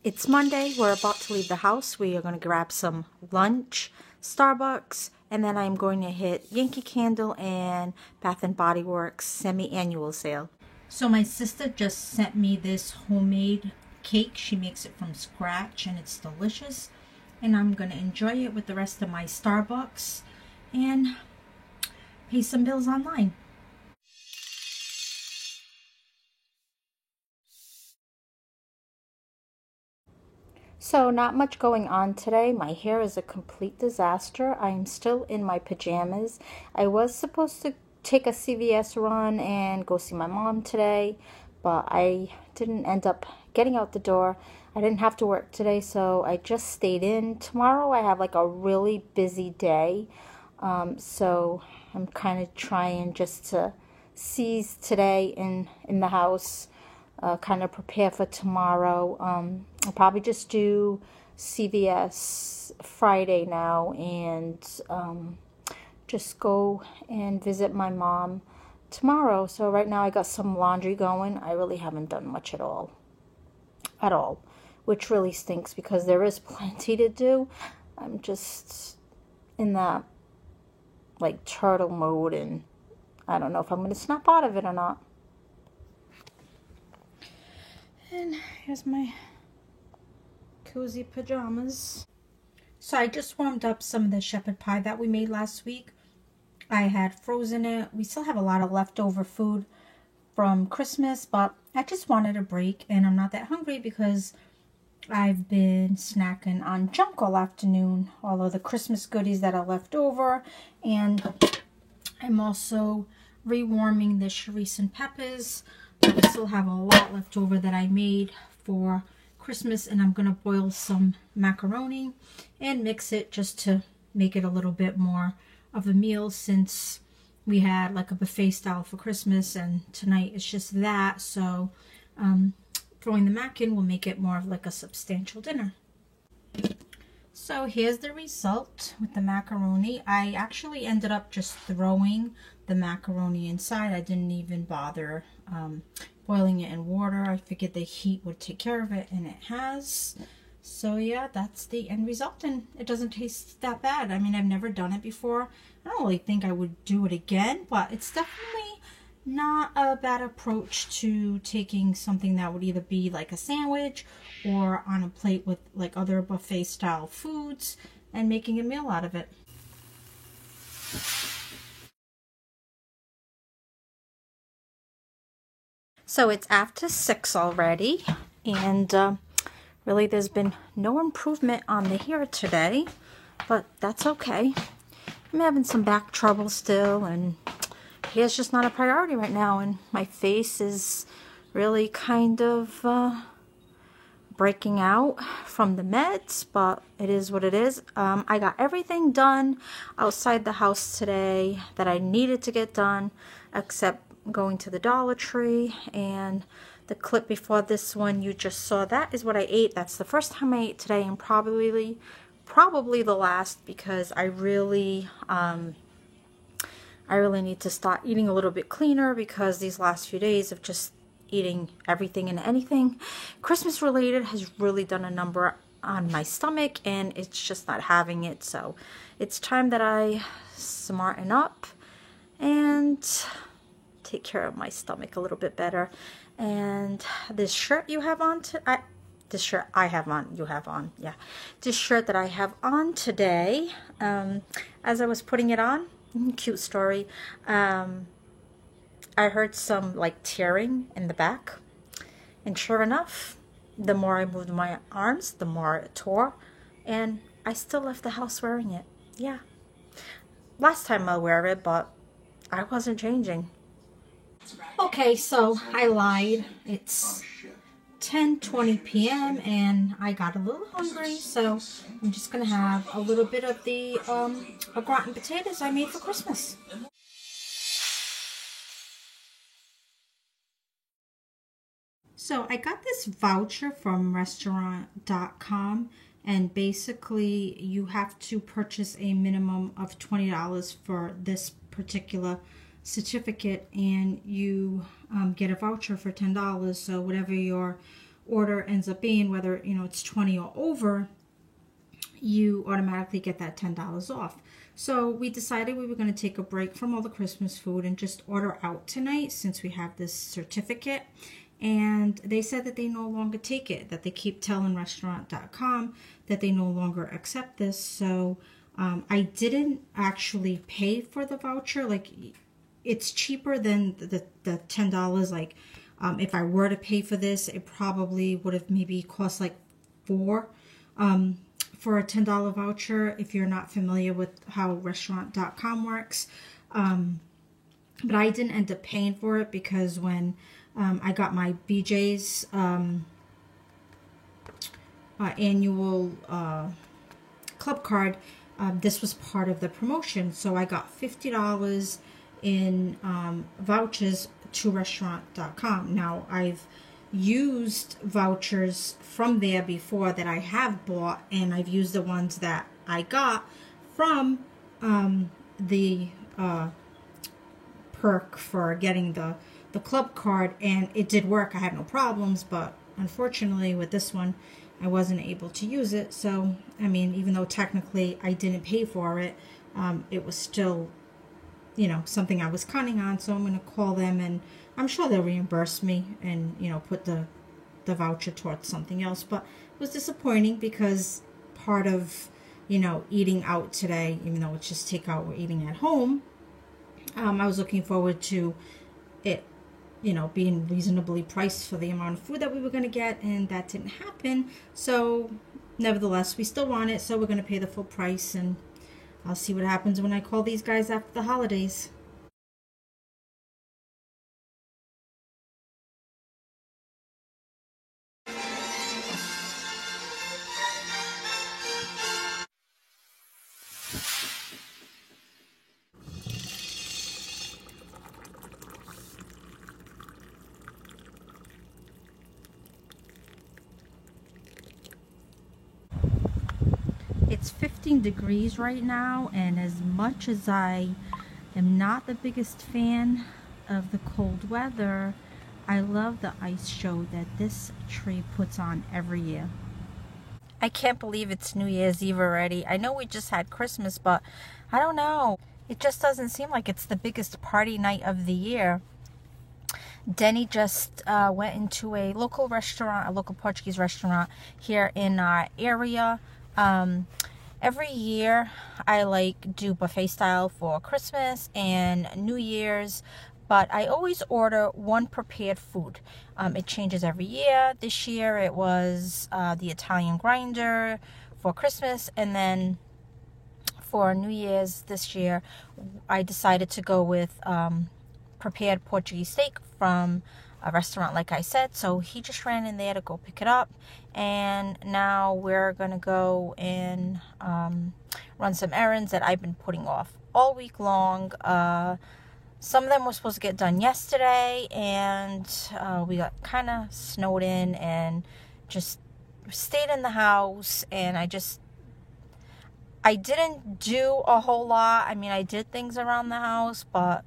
It's Monday. We're about to leave the house. We are going to grab some lunch, Starbucks, and then I'm going to hit Yankee Candle and Bath and Body Works semi-annual sale. So my sister just sent me this homemade cake. She makes it from scratch and it's delicious. And I'm going to enjoy it with the rest of my Starbucks and pay some bills online. So not much going on today. My hair is a complete disaster. I'm still in my pajamas. I was supposed to take a CVS run and go see my mom today, but I didn't end up getting out the door. I didn't have to work today, so I just stayed in. Tomorrow I have like a really busy day, so I'm kind of trying just to seize today in the house. Kind of prepare for tomorrow. I'll probably just do CVS Friday now and just go and visit my mom tomorrow. So right now I got some laundry going. I really haven't done much at all, which really stinks because there is plenty to do. I'm just in that like turtle mode and I don't know if I'm going to snap out of it or not. And here's my cozy pajamas. So I just warmed up some of the shepherd pie that we made last week. I had frozen it. We still have a lot of leftover food from Christmas, but I just wanted a break and I'm not that hungry because I've been snacking on junk all afternoon, all of the Christmas goodies that are left over, and I'm also rewarming the chorizo peppers. I still have a lot left over that I made for Christmas, and I'm going to boil some macaroni and mix it just to make it a little bit more of a meal since we had like a buffet style for Christmas and tonight it's just that. So throwing the mac in will make it more of like a substantial dinner. So here's the result with the macaroni. I actually ended up just throwing the macaroni inside. I didn't even bother boiling it in water. I figured the heat would take care of it, and it has. So yeah, that's the end result, and it doesn't taste that bad. I mean, I've never done it before. I don't really think I would do it again, but it's definitely not a bad approach to taking something that would either be like a sandwich or on a plate with like other buffet style foods and making a meal out of it. So it's after 6 already, and really there's been no improvement on the hair today, but that's okay. I'm having some back trouble still, and hair's just not a priority right now, and my face is really kind of breaking out from the meds, but it is what it is. I got everything done outside the house today that I needed to get done, except going to the Dollar Tree. And the clip before this one you just saw, that is what I ate. That's the first time I ate today, and probably the last, because I really need to start eating a little bit cleaner, because these last few days of just eating everything and anything Christmas related has really done a number on my stomach, and it's just not having it. So it's time that I smarten up and take care of my stomach a little bit better. And this shirt you have on this shirt I have on, you have on, yeah. This shirt that I have on today, as I was putting it on, cute story, I heard some like tearing in the back, and sure enough, the more I moved my arms, the more it tore, and I still left the house wearing it. Yeah. Last time I'll wear it, but I wasn't changing. Okay, so I lied. It's 10:20 p.m. and I got a little hungry, so I'm just gonna have a little bit of the au gratin potatoes I made for Christmas. So I got this voucher from restaurant.com, and basically you have to purchase a minimum of $20 for this particular certificate, and you get a voucher for $10. So whatever your order ends up being, whether it's 20 or over, you automatically get that $10 off. So we decided we were going to take a break from all the Christmas food and just order out tonight since we have this certificate. And they said that they no longer take it, that they keep telling restaurant.com that they no longer accept this. So I didn't actually pay for the voucher. Like, it's cheaper than the $10. Like, if I were to pay for this, it probably would have maybe cost like $4 for a $10 voucher if you're not familiar with how restaurant.com works. But I didn't end up paying for it because when I got my BJ's annual club card, this was part of the promotion. So I got $50 in vouchers to restaurant.com. Now, I've used vouchers from there before that I have bought, and I've used the ones that I got from the perk for getting the club card, and it did work. I had no problems, but unfortunately with this one I wasn't able to use it. So I mean, even though technically I didn't pay for it, it was still something I was counting on. So I'm going to call them, and I'm sure they'll reimburse me and put the voucher towards something else. But it was disappointing because part of eating out today, even though it's just takeout, we're eating at home, I was looking forward to it being reasonably priced for the amount of food that we were going to get, and that didn't happen. So nevertheless, we still want it, so we're going to pay the full price, and I'll see what happens when I call these guys after the holidays. It's 15 degrees right now, and as much as I am not the biggest fan of the cold weather, I love the ice show that this tree puts on every year. I can't believe it's New Year's Eve already. I know we just had Christmas, but I don't know. It just doesn't seem like it's the biggest party night of the year. Denny just went into a local restaurant, a local Portuguese restaurant here in our area. Every year I do buffet style for Christmas and New Year's, but I always order one prepared food. It changes every year. This year it was the Italian grinder for Christmas, and then for New Year's this year I decided to go with prepared Portuguese steak from a restaurant, like I said. So he just ran in there to go pick it up, and now we're gonna go and run some errands that I've been putting off all week long. Some of them were supposed to get done yesterday, and we got kind of snowed in and just stayed in the house, and I didn't do a whole lot. I mean, I did things around the house, but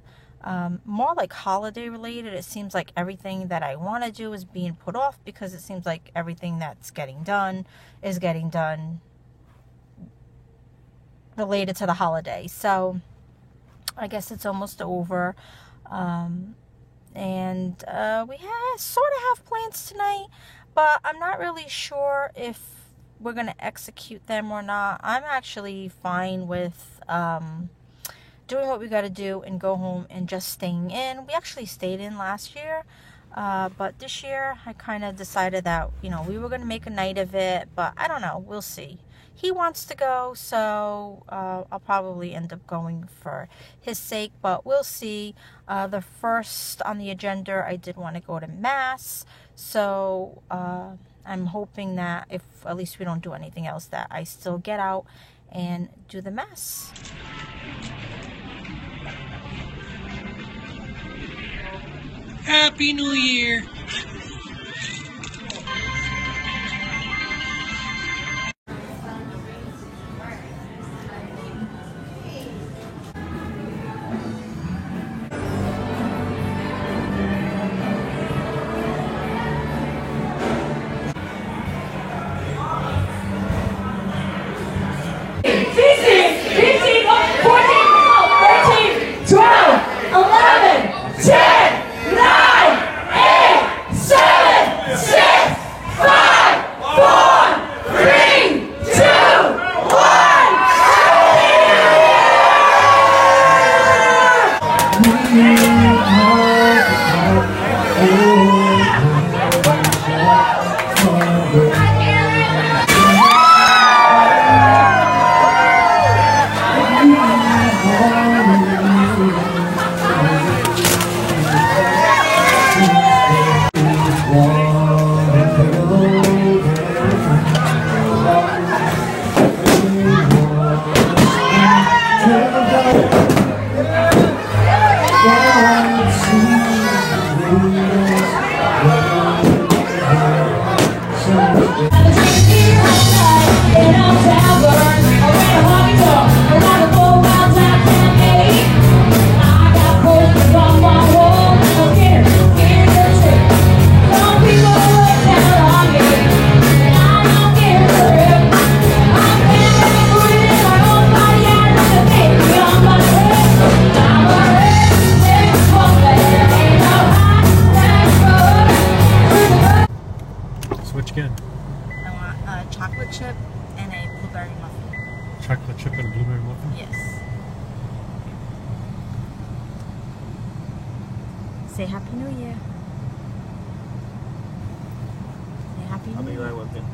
more like holiday related. It seems like everything that I want to do is being put off because it seems like everything that's getting done is getting done related to the holiday. So I guess it's almost over. And we sort of have plans tonight, but I'm not really sure if we're going to execute them or not. I'm actually fine with doing what we got to do and go home and just staying in. We actually stayed in last year, but this year I kind of decided that we were going to make a night of it, but I don't know, we'll see. He wants to go, so I'll probably end up going for his sake, but we'll see. The first on the agenda, I did want to go to Mass, so I'm hoping that if at least we don't do anything else, that I still get out and do the Mass. Happy New Year! again? I want a chocolate chip and a blueberry muffin. Chocolate chip and a blueberry muffin? Yes. Say Happy New Year. Say Happy New Year.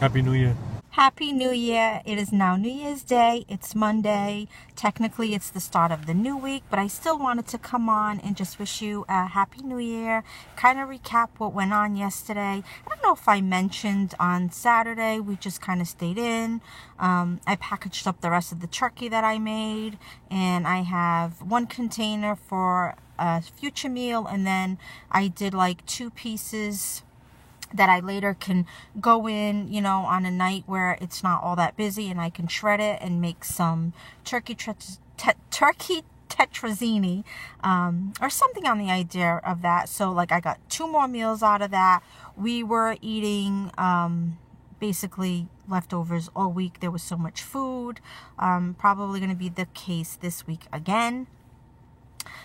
Happy New Year. Happy New Year. It is now New Year's Day. It's Monday. Technically, it's the start of the new week, but I still wanted to come on and just wish you a Happy New Year. Kind of recap what went on yesterday. I don't know if I mentioned on Saturday, we just kind of stayed in. I packaged up the rest of the turkey that I made, and I have one container for a future meal, and then I did like 2 pieces that I later can go in, you know, on a night where it's not all that busy, and I can shred it and make some turkey tetrazzini, or something on the idea of that. So like I got 2 more meals out of that. We were eating basically leftovers all week. There was so much food. Probably going to be the case this week again.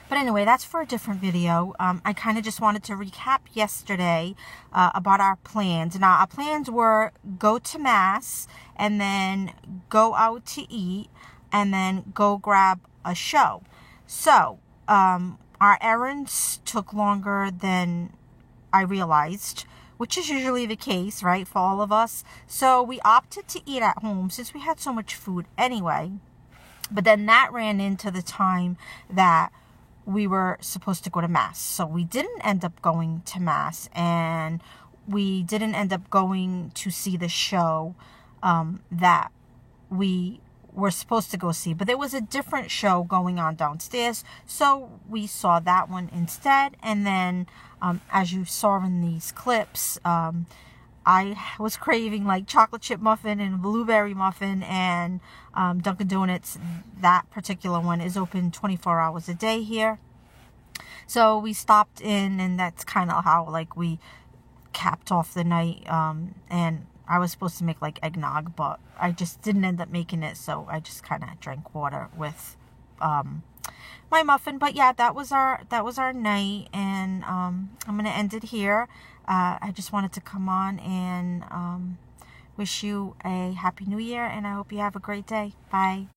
But anyway, that's for a different video. I kind of just wanted to recap yesterday about our plans. Now, our plans were go to Mass, and then go out to eat, and then go grab a show. So, our errands took longer than I realized, which is usually the case, right, for all of us. So, we opted to eat at home since we had so much food anyway. But then that ran into the time that we were supposed to go to Mass. So we didn't end up going to Mass, and we didn't end up going to see the show that we were supposed to go see. But there was a different show going on downstairs, so we saw that one instead. And then, as you saw in these clips, I was craving like chocolate chip muffin and blueberry muffin, and Dunkin' Donuts, that particular one is open 24 hours a day here. So we stopped in, and that's kind of how like we capped off the night. And I was supposed to make like eggnog, but I just didn't end up making it, so I just kind of drank water with my muffin. But yeah, that was our night, and I'm gonna end it here. I just wanted to come on and wish you a Happy New Year, and I hope you have a great day. Bye.